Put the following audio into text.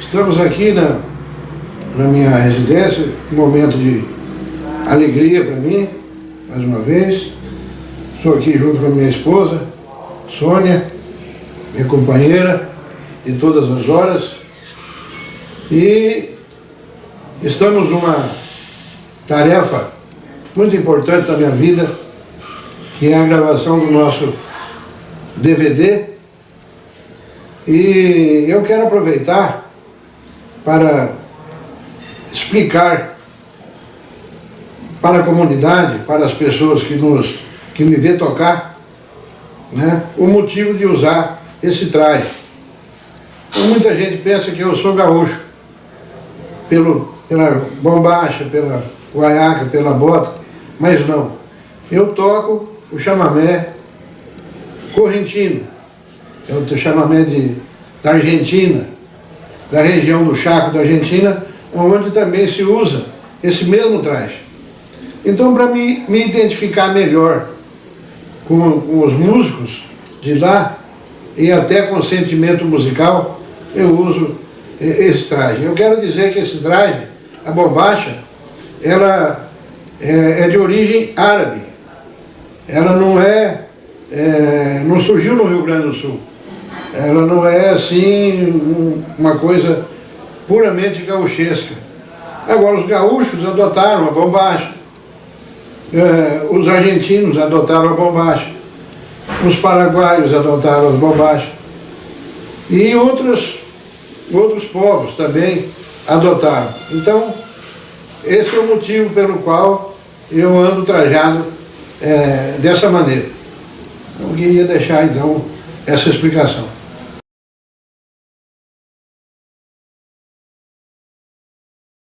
Estamos aqui na minha residência, um momento de alegria para mim, mais uma vez. Estou aqui junto com a minha esposa, Sônia, minha companheira de todas as horas. E estamos numa tarefa muito importante na minha vida, que é a gravação do nosso DVD. E eu quero aproveitar para explicar para a comunidade, para as pessoas que me vê tocar, né, o motivo de usar esse traje. Muita gente pensa que eu sou gaúcho, pela bombacha, pela guaiaca, pela bota, mas não. Eu toco o chamamé correntino, é o chamamé da Argentina, da região do Chaco da Argentina, onde também se usa esse mesmo traje. Então, para me identificar melhor com os músicos de lá, e até com sentimento musical, eu uso esse traje. Eu quero dizer que esse traje, a bombacha, ela é de origem árabe. Ela não surgiu no Rio Grande do Sul. Ela não é assim uma coisa puramente gauchesca. Agora, os gaúchos adotaram a bombacha, os argentinos adotaram a bombacha, os paraguaios adotaram as bombachas e outros povos também adotaram. Então, esse é o motivo pelo qual eu ando trajado dessa maneira. Eu queria deixar então essa explicação.